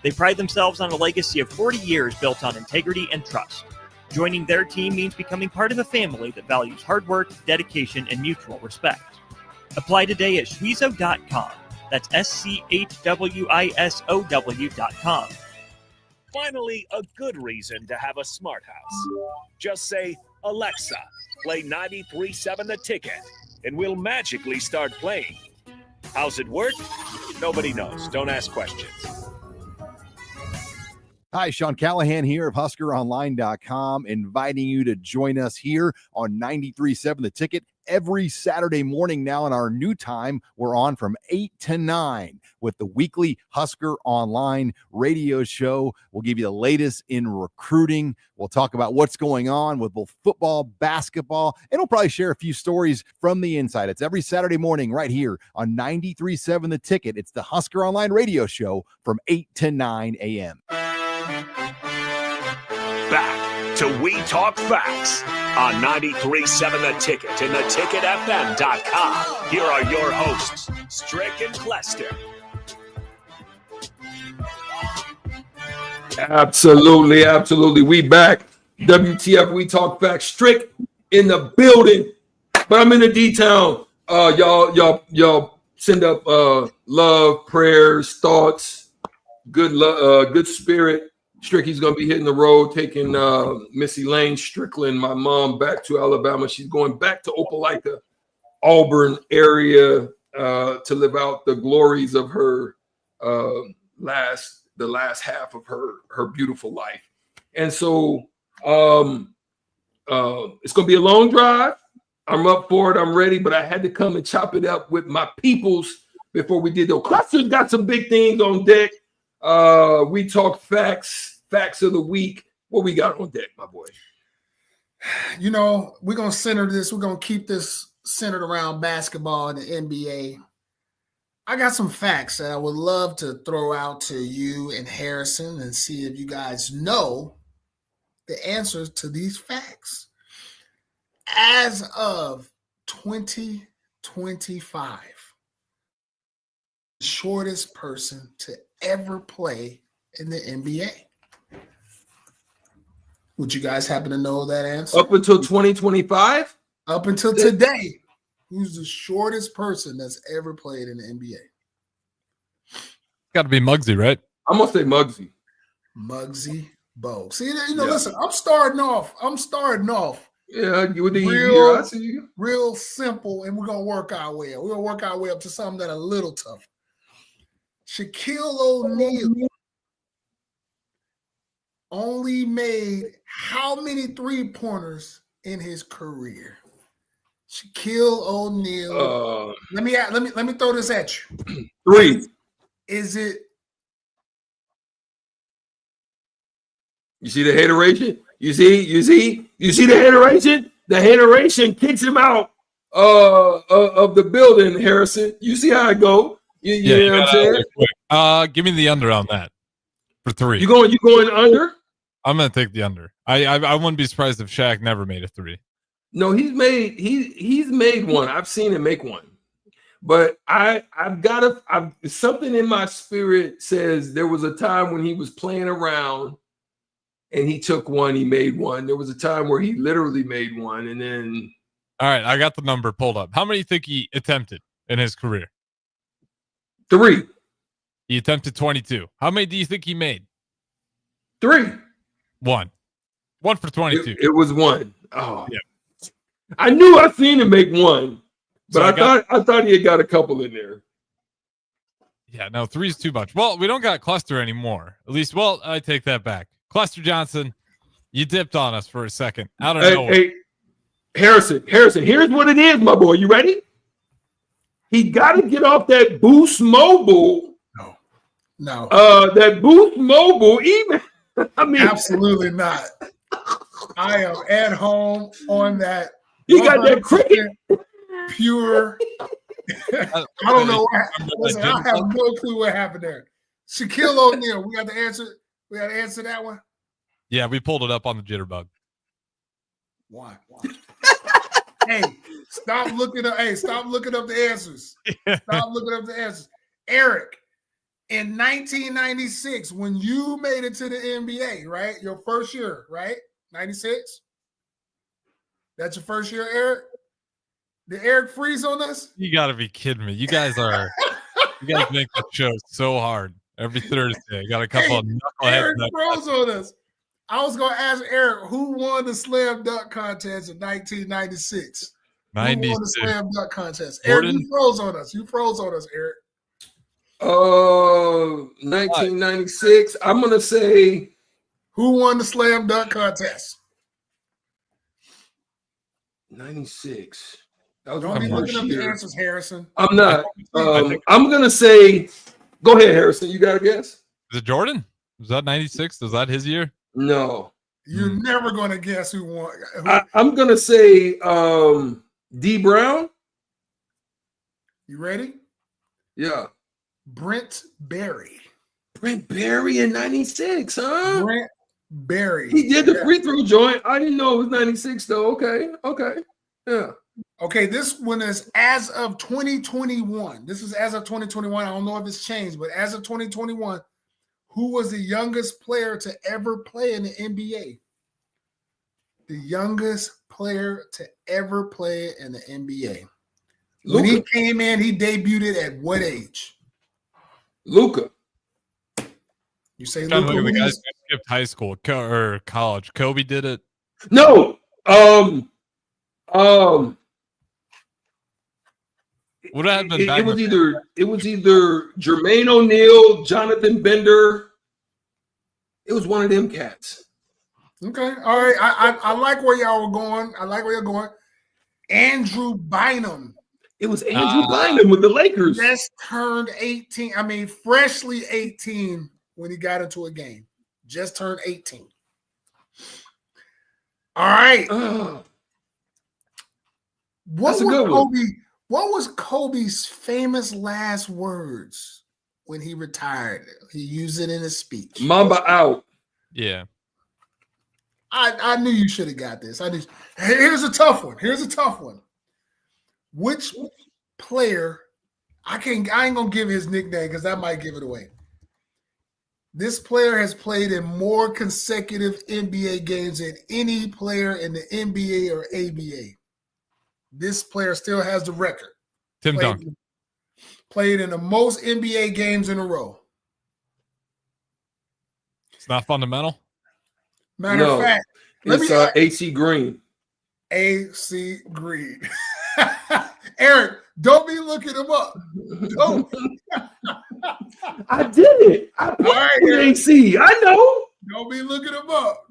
They pride themselves on a legacy of 40 years built on integrity and trust. Joining their team means becoming part of a family that values hard work, dedication, and mutual respect. Apply today at schwezo.com. That's SCHWISOW.com. Finally, a good reason to have a smart house. Just say, Alexa, play 93.7 The Ticket, and we'll magically start playing. How's it work? Nobody knows. Don't ask questions. Hi, Sean Callahan here of HuskerOnline.com, inviting you to join us here on 93.7 The Ticket every Saturday morning. Now in our new time, we're on from 8 to 9 with the weekly Husker Online radio show. We'll give you the latest in recruiting. We'll talk about what's going on with both football, basketball, and we'll probably share a few stories from the inside. It's every Saturday morning right here on 93.7 The Ticket. It's the Husker Online radio show from 8 to 9 a.m. Back to We Talk Facts on 93.7 The Ticket and theticketfm.com. Here are your hosts, Strick and Clester. Absolutely. We back. WTF, We Talk Facts. Strick in the building, but I'm in the D-Town. Y'all send up love, prayers, thoughts, good spirit. Stricky's going to be hitting the road, taking Missy Lane Strickland, my mom, back to Alabama. She's going back to Opelika, Auburn area to live out the glories of her last half of her beautiful life. And so it's going to be a long drive. I'm up for it. I'm ready, but I had to come and chop it up with my peoples before we did. Clester's got some big things on deck. We talk facts of the week. What we got on deck, my boy? You know, we're going to center this. We're going to keep this centered around basketball and the NBA. I got some facts that I would love to throw out to you and Harrison and see if you guys know the answers to these facts. As of 2025, the shortest person to ever play in the NBA. Would you guys happen to know that answer? Up until 2025? Up until today, who's the shortest person that's ever played in the NBA? Got to be Muggsy, right? I'm going to say Muggsy. Muggsy Bogues. See, listen, I'm starting off. Yeah, with the easier. I see you. Real simple, and we're going to work our way up. We're going to work our way up to something that's a little tougher. Shaquille O'Neal only made how many three-pointers in his career? Shaquille O'Neal. Let me throw this at you. 3. Is it? You see the hateration? You see the hateration? The hateration kicks him out of the building, Harrison. You see how it go? You know what I'm saying? Give me the under on that for 3. You going under? I'm gonna take the under. I wouldn't be surprised if Shaq never made a 3. No, he's made one. I've seen him make one, but I've something in my spirit says there was a time when he was playing around and he took one. He made one. There was a time where he literally made one, and then. All right, I got the number pulled up. How many do you think he attempted in his career? 3. He attempted 22. How many do you think he made? 3. 1 for 22. It was 1. Oh, yeah. I knew I seen him make one, but so I thought he had got a couple in there. Yeah, no, 3 is too much. Well, we don't got Clester anymore. At least, well, I take that back. Clester Johnson, you dipped on us for a second. I don't know. Hey, Harrison, here's what it is, my boy. You ready? He got to get off that Boost Mobile. No. That Boost Mobile email. I mean, absolutely not. I am at home on that. You got that cricket. Pure I don't know listen, I have no clue what happened there. Shaquille O'Neal, we got to answer that one. Yeah, we pulled it up on the jitterbug. Why? Hey, stop looking up. Hey, stop looking up the answers. Stop looking up the answers. Eric, in 1996, when you made it to the NBA, right? Your first year, right? 96? That's your first year, Eric? Did Eric freeze on us? You got to be kidding me. You guys make the show so hard every Thursday. Got a couple of knuckleheads. Eric froze on us. I was going to ask Eric, who won the slam dunk contest in 1996? 96. Who won the slam dunk contest? Jordan? Eric, you froze on us. You froze on us, Eric. 1996. I'm going to say. Who won the slam dunk contest? 96. That was Don't be my looking first up the year. answers, Harrison. I'm not. I'm going to say. Go ahead, Harrison. You got a guess? Is it Jordan? Was that 96? Was that his year? No. You're never going to guess who won. I'm going to say D. Brown. You ready? Yeah. Brent Berry. Brent Berry in 96, huh? Brent Berry. He did the free throw joint. I didn't know it was 96, though. Okay. Yeah. Okay, this one is as of 2021. This is as of 2021. I don't know if it's changed, but as of 2021, who was the youngest player to ever play in the NBA? The youngest player to ever play in the NBA. When he came in, he debuted at what age? Luka. You say Luka? Luka? The guys who skipped high school or college. Kobe did it. No. Would have been it was either Jermaine O'Neal, Jonathan Bender. It was one of them cats. Okay. All right. I like where y'all were going. I like where you're going. Andrew Bynum. It was Andrew Bynum with the Lakers. Just turned 18. I mean, freshly 18 when he got into a game. Just turned 18. All right. That's a good one. What was Kobe's famous last words when he retired? He used it in his speech. Mamba out. Yeah. I knew you should have got this. Here's a tough one. Which player? I ain't gonna give his nickname because that might give it away. This player has played in more consecutive NBA games than any player in the NBA or ABA. This player still has the record. Tim Donaghy. Played in the most NBA games in a row. It's not fundamental. Matter of fact, it's AC Green. AC Green. Eric, don't be looking him up. Don't. I did it. I played with AC. I know. Don't be looking him up.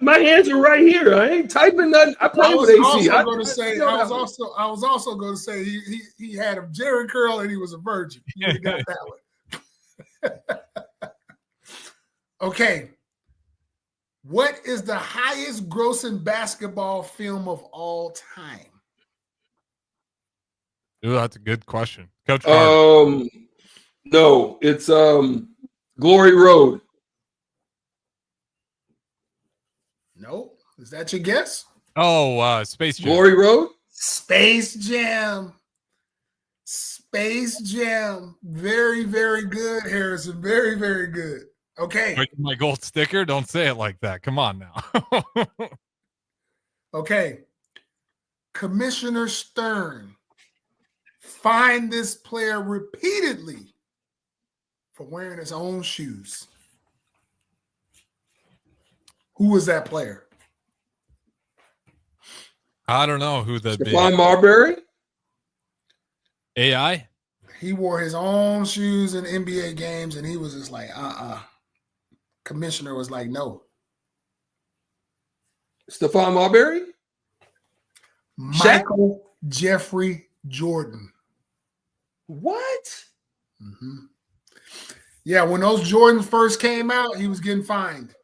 My hands are right here. I ain't typing nothing. I played with AC. I was also going to say he had a Jerry curl and he was a virgin. You would have got that one. Okay. What is the highest grossing basketball film of all time? Ooh, that's a good question. Coach Carter. No, it's Glory Road. No. Is that your guess? Oh, Space Jam. Glory Road? Space Jam. Very, very good, Harrison. Very, very good. Okay. My gold sticker? Don't say it like that. Come on now. Okay. Commissioner Stern fined this player repeatedly for wearing his own shoes. Who was that player? I don't know who that'd be. Stephon Marbury? AI? He wore his own shoes in NBA games, and he was just like, Commissioner was like, no. Stephon Marbury? Michael Jeffrey Jordan. What? Mm-hmm. Yeah, when those Jordans first came out, he was getting fined.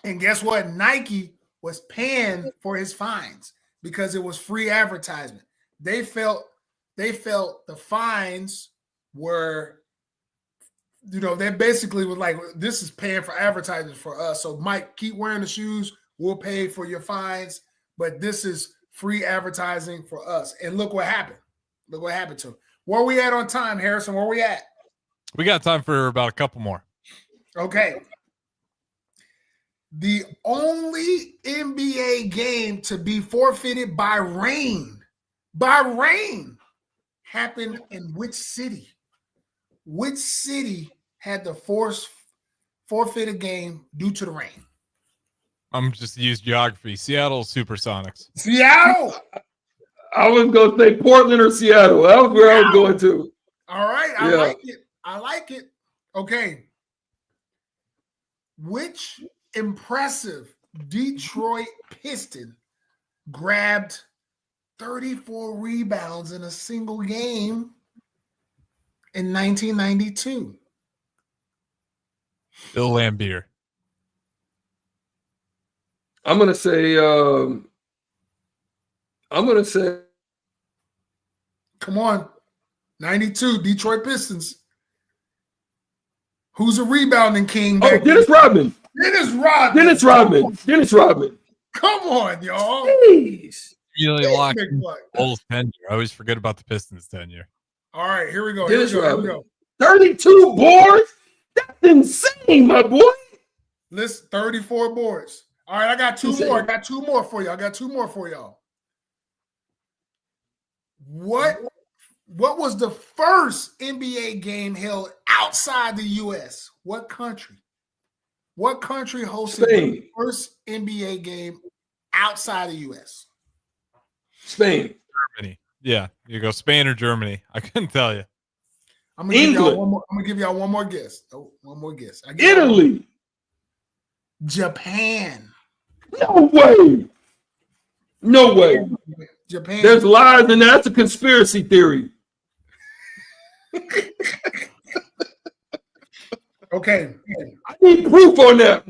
And guess what? Nike was paying for his fines because it was free advertisement. They felt the fines were, they basically were like, this is paying for advertising for us. So Mike, keep wearing the shoes. We'll pay for your fines, but this is free advertising for us. And look what happened. Look what happened to him. Where we at on time, Harrison? Where we at? We got time for about a couple more. Okay. The only NBA game to be forfeited by rain happened in which city? Which city had the forfeited game due to the rain? I'm just use geography. Seattle Supersonics. Seattle. I was going to say Portland or Seattle. That was where I was going to. All right. I like it. Okay. Which impressive Detroit Piston grabbed 34 rebounds in a single game in 1992? Bill Laimbeer. I'm going to say, come on. 92, Detroit Pistons. Who's a rebounding king? Oh, Dennis Rodman. Dennis Rodman. Come on, y'all. Jeez. Really locked in Bulls tenure. I always forget about the Pistons tenure. All right, here we go. Dennis Rodman. 32 boards? That's insane, my boy. Listen, 34 boards. All right, I got two more. I got two more for y'all. What was the first NBA game held outside the U.S.? What country? What country hosted the first NBA game outside the U.S.? Spain. Germany. Yeah, you go Spain or Germany. I couldn't tell you. I'm gonna give y'all one more guess. Oh, one more guess. Italy. Japan. No way. Japan. There's lies, and that's a conspiracy theory. Okay. I need proof on that.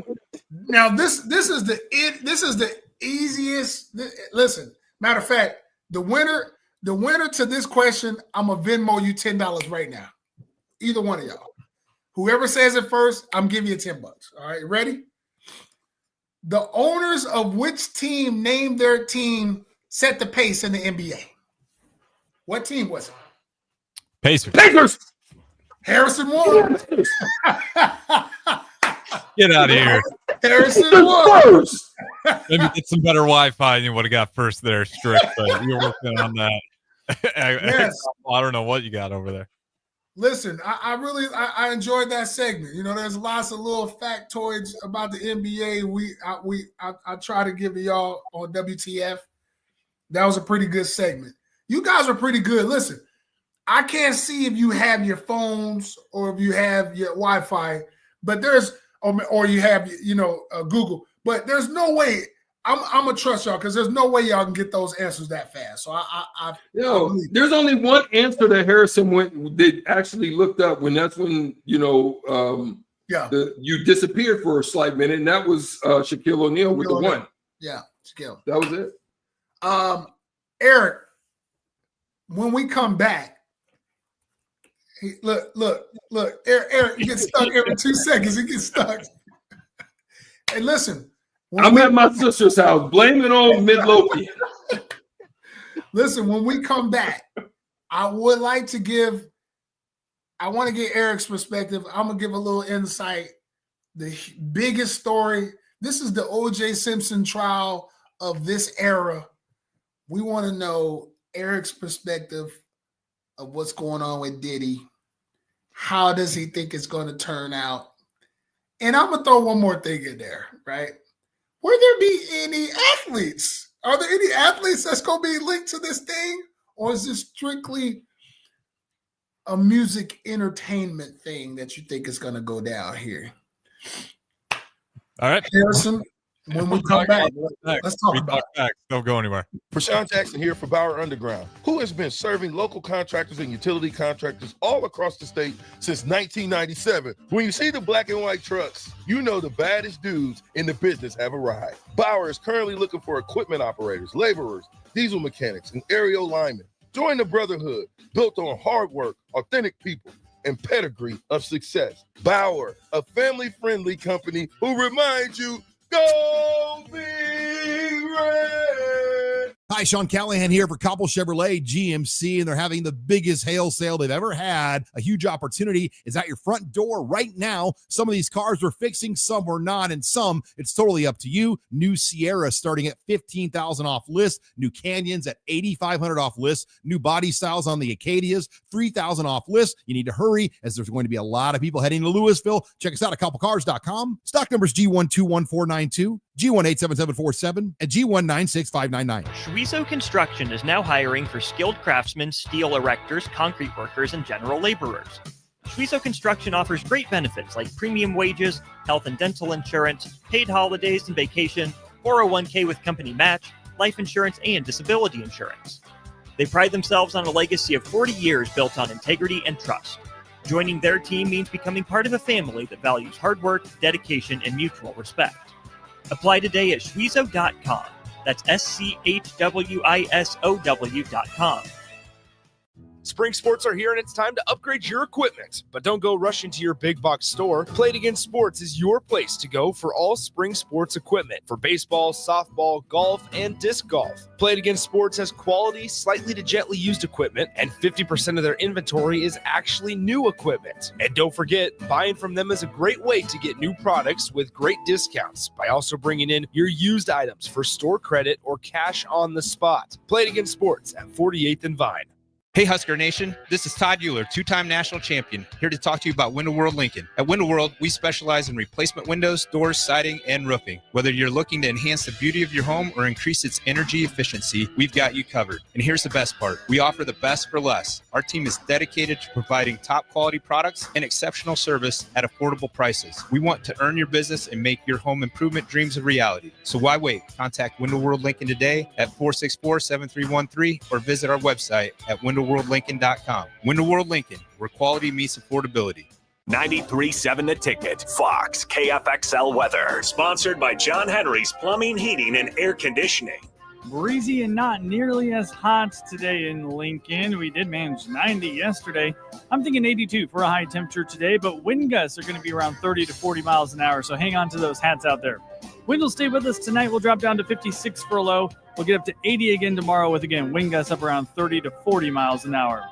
Now this is the easiest. Listen, matter of fact, the winner to this question, I'm gonna Venmo you $10 right now. Either one of y'all. Whoever says it first, I'm giving you $10. All right, ready? The owners of which team named their team set the pace in the NBA? What team was it? Pacers. Harrison won. Get out of here. Harrison won. Maybe get some better Wi-Fi and you would have got first there, Strick, but you're working on that. Yes. I don't know what you got over there. Listen, I really enjoyed that segment. There's lots of little factoids about the NBA. I try to give y'all on WTF. That was a pretty good segment. You guys are pretty good. Listen, I can't see if you have your phones or if you have your Wi-Fi, but or you have Google. But there's no way I'm gonna trust y'all because there's no way y'all can get those answers that fast. So there's only one answer that Harrison did actually looked up when you disappeared for a slight minute, and that was Shaquille O'Neal with the one. Yeah, Shaquille. That was it. Eric, when we come back, look, Eric gets stuck every 2 seconds. He gets stuck. Hey, listen. I'm at my sister's house. Blame it on Midlothian. Listen, when we come back, I want to get Eric's perspective. I'm going to give a little insight. The biggest story. This is the O.J. Simpson trial of this era. We want to know Eric's perspective of what's going on with Diddy. How does he think it's going to turn out? And I'm going to throw one more thing in there, right? Will there be any athletes? Are there any athletes that's going to be linked to this thing? Or is this strictly a music entertainment thing that you think is going to go down here? All right. Harrison, When we come back, let's talk about it. Don't go anywhere. Prashawn Jackson here for Bauer Underground, who has been serving local contractors and utility contractors all across the state since 1997. When you see the black and white trucks, you know the baddest dudes in the business have arrived. Bauer is currently looking for equipment operators, laborers, diesel mechanics, and aerial linemen. Join the brotherhood built on hard work, authentic people, and pedigree of success. Bauer, a family-friendly company who reminds you, go Big Red! Hi, Sean Callahan here for Cobble Chevrolet GMC, and they're having the biggest hail sale they've ever had. A huge opportunity is at your front door right now. Some of these cars we're fixing, some we're not, and some it's totally up to you. New Sierra starting at $15,000 off list. New Canyons at $8,500 off list. New body styles on the Acadias, $3,000 off list. You need to hurry as there's going to be a lot of people heading to Louisville. Check us out at cobblecars.com. Stock numbers G121492. G187747 and G196599. Schweizo Construction is now hiring for skilled craftsmen, steel erectors, concrete workers, and general laborers. Schweizo Construction offers great benefits like premium wages, health and dental insurance, paid holidays and vacation, 401k with company match, life insurance, and disability insurance. They pride themselves on a legacy of 40 years built on integrity and trust. Joining their team means becoming part of a family that values hard work, dedication, and mutual respect. Apply today at schweizo.com. That's SCHWISOW.com. Spring sports are here and it's time to upgrade your equipment. But don't go rushing to your big box store. Play It Again Sports is your place to go for all spring sports equipment for baseball, softball, golf, and disc golf. Play It Again Sports has quality, slightly to gently used equipment, and 50% of their inventory is actually new equipment. And don't forget, buying from them is a great way to get new products with great discounts by also bringing in your used items for store credit or cash on the spot. Play It Again Sports at 48th and Vine. Hey, Husker Nation. This is Todd Euler, two-time national champion, here to talk to you about Window World Lincoln. At Window World, we specialize in replacement windows, doors, siding, and roofing. Whether you're looking to enhance the beauty of your home or increase its energy efficiency, we've got you covered. And here's the best part. We offer the best for less. Our team is dedicated to providing top-quality products and exceptional service at affordable prices. We want to earn your business and make your home improvement dreams a reality. So why wait? Contact Window World Lincoln today at 464-7313 or visit our website at windowworldlincoln.com. Window World Lincoln, where quality meets affordability. 93.7 The Ticket, Fox, KFXL weather. Sponsored by John Henry's Plumbing, Heating, and Air Conditioning. Breezy and not nearly as hot today in Lincoln. We did manage 90 yesterday. I'm thinking 82 for a high temperature today, but wind gusts are going to be around 30 to 40 miles an hour, so hang on to those hats out there. Wind will stay with us tonight. We'll drop down to 56 for a low. We'll get up to 80 again tomorrow with, again, wind gusts up around 30 to 40 miles an hour.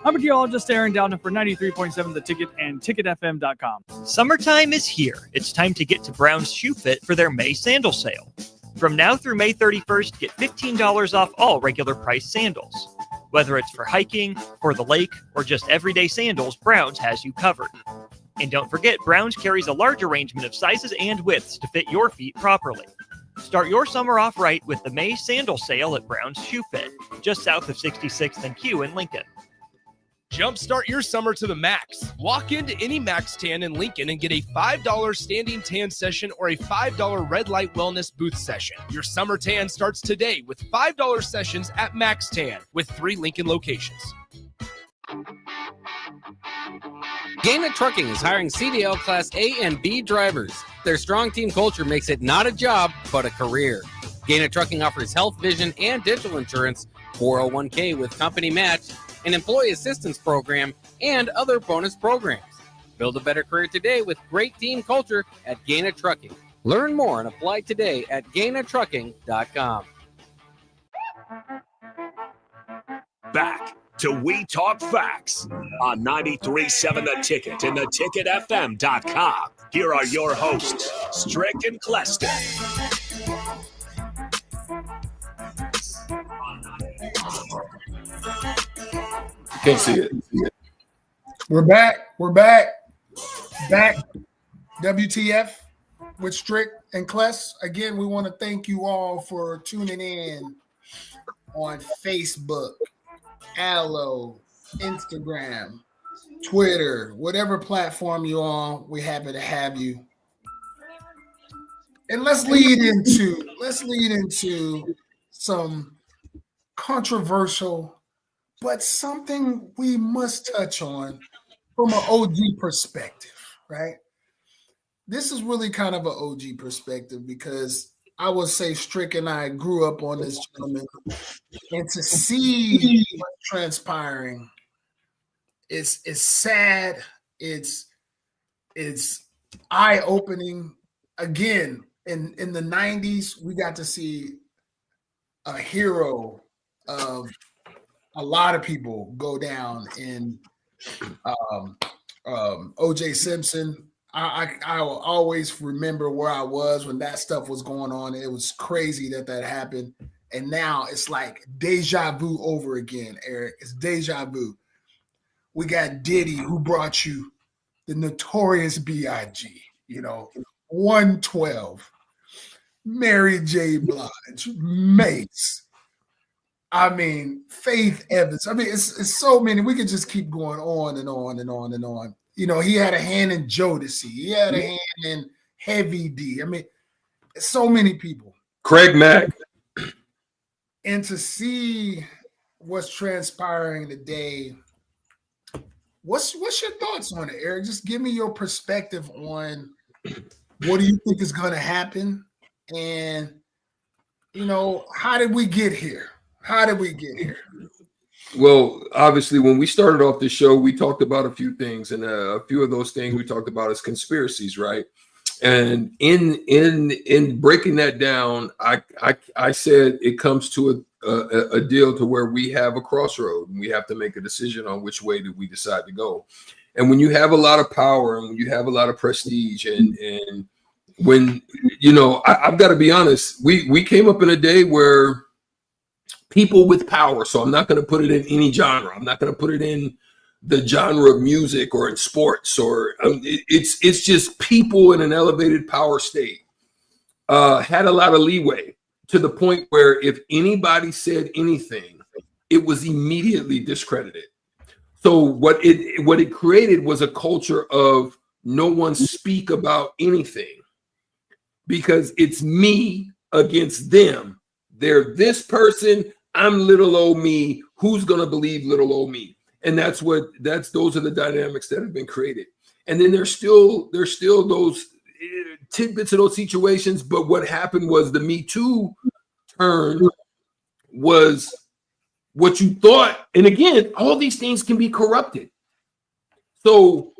I'm meteorologist Aaron Dowden for 93.7 The Ticket and ticketfm.com. Summertime is here. It's time to get to Brown's Shoe Fit for their May sandal sale. From now through May 31st, get $15 off all regular price sandals. Whether it's for hiking, for the lake, or just everyday sandals, Brown's has you covered. And don't forget, Brown's carries a large arrangement of sizes and widths to fit your feet properly. Start your summer off right with the May sandal sale at Brown's Shoe Fit, just south of 66th and Q in Lincoln. Jumpstart your summer to the max. Walk into any Max Tan in Lincoln and get a $5 standing tan session or a $5 red light wellness booth session. Your summer tan starts today with $5 sessions at Max Tan with 3 Lincoln locations. Gaina Trucking is hiring CDL Class A and B drivers. Their strong team culture makes it not a job, but a career. Gaina Trucking offers health, vision, and dental insurance, 401k with company match, an employee assistance program, and other bonus programs. Build a better career today with great team culture at Gaina Trucking. Learn more and apply today at gainatrucking.com. Back to We Talk Facts on 93.7 The Ticket and theticketfm.com. Here are your hosts, Strick and Clester. Can't see it. We're back. Back. WTF with Strick and Kless. Again, we want to thank you all for tuning in on Facebook, Allo, Instagram, Twitter, whatever platform you're on. We're happy to have you. And let's lead into some controversial, but something we must touch on from an OG perspective, right? This is really kind of an OG perspective because I would say Strick and I grew up on this gentleman, and to see what's transpiring, it's sad. It's eye-opening. Again, in the 90s, we got to see a hero of a lot of people go down in O.J. Simpson. I will always remember where I was when that stuff was going on. It was crazy that happened. And now it's like deja vu over again, Eric. It's deja vu. We got Diddy, who brought you the Notorious B.I.G., 112, Mary J. Blige, Mace. I mean, Faith Evans. I mean, it's so many. We could just keep going on and on and on and on. He had a hand in Jodeci. He had a hand in Heavy D. I mean, so many people. Craig Mack. And to see what's transpiring today, what's your thoughts on it, Eric? Just give me your perspective on what do you think is going to happen, and how did we get here? How did we get here? Well, obviously, when we started off the show, we talked about a few things, and a few of those things we talked about as conspiracies, right? And in breaking that down, I said it comes to a deal to where we have a crossroad, and we have to make a decision on which way do we decide to go. And when you have a lot of power, and when you have a lot of prestige, and when I've got to be honest, we came up in a day where people with power, so I'm not going to put it in any genre. I'm not going to put it in the genre of music or in sports, or it's just people in an elevated power state had a lot of leeway to the point where if anybody said anything, it was immediately discredited. So what it created was a culture of no one speak about anything because it's me against them. They're this person. I'm little old me. Who's going to believe little old me? And those are the dynamics that have been created. And then there's still those tidbits of those situations. But what happened was the Me Too turn was what you thought. And again, all these things can be corrupted. So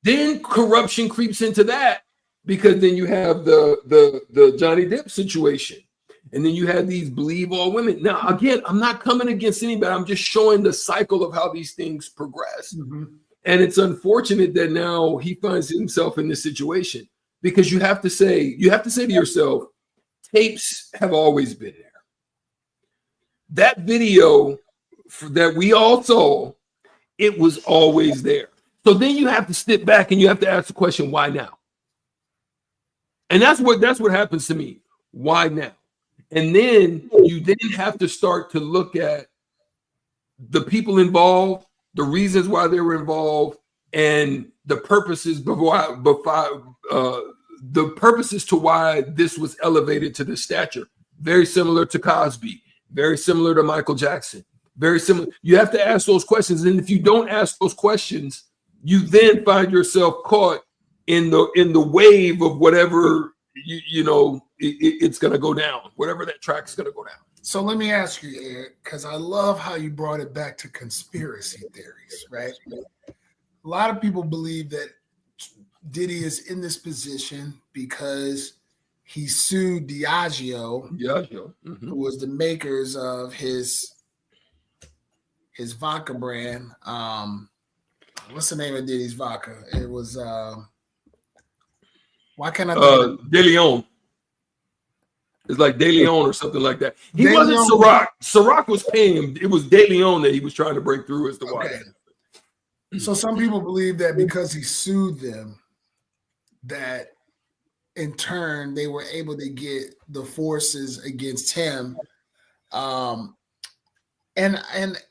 then corruption creeps into that because then you have the Johnny Depp situation. And then you had these believe all women. Now, again, I'm not coming against anybody. I'm just showing the cycle of how these things progress. Mm-hmm. And it's unfortunate that now he finds himself in this situation because you have to say to yourself, tapes have always been there. That video that we all saw, it was always there. So then you have to step back and you have to ask the question, why now? And that's what happens to me. Why now? And then you have to start to look at the people involved, the reasons why they were involved, and the purposes to why this was elevated to this stature. Very similar to Cosby, very similar to Michael Jackson, very similar. You have to ask those questions, and if you don't ask those questions, you then find yourself caught in the wave of whatever it's going to go down, whatever that track's going to go down. So let me ask you, Eric, because I love how you brought it back to conspiracy theories, right? A lot of people believe that Diddy is in this position because he sued Diageo, mm-hmm. who was the makers of his vodka brand. What's the name of Diddy's vodka? It was why can't I think De Leon. It's like De Leon or something like that. He wasn't Ciroc. Ciroc was paying him. It was De Leon that he was trying to break through as the why. So some people believe that because he sued them, that in turn they were able to get the forces against him. And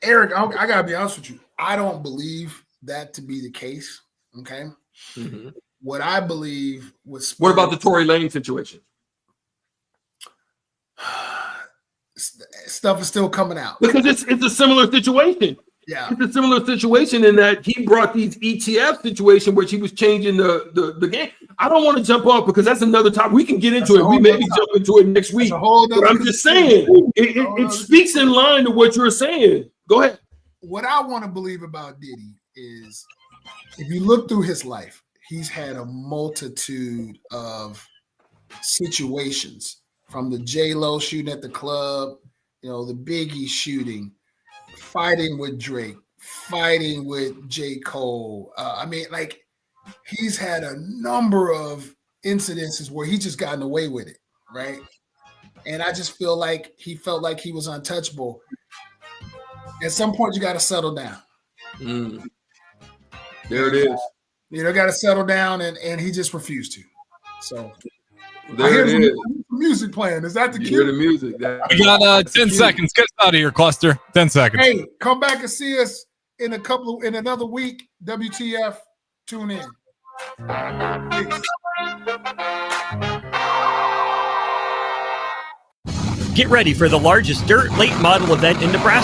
Eric, I gotta be honest with you. I don't believe that to be the case. Okay. Mm-hmm. What I believe was. What about the Tory Lane situation? stuff is still coming out. Because it's a similar situation. Yeah. It's a similar situation in that he brought these ETF situation where he was changing the game. I don't want to jump off because that's another topic. We can get into it. We maybe jump into it next week. But I'm just saying, it speaks in line to what you're saying. Go ahead. What I want to believe about Diddy is if you look through his life, he's had a multitude of situations, from the J-Lo shooting at the club, the Biggie shooting, fighting with Drake, fighting with J. Cole. He's had a number of incidences where he just gotten away with it, right? And I just feel like he felt like he was untouchable. At some point, you got to settle down. There it is. Got to settle down, and he just refused to. So there it is. Music playing. Is that the cue? Hear the music. We got 10 seconds. Get us out of here, Clester. 10 seconds. Hey, come back and see us in another week. WTF. Tune in. Get ready for the largest dirt late model event in Nebraska.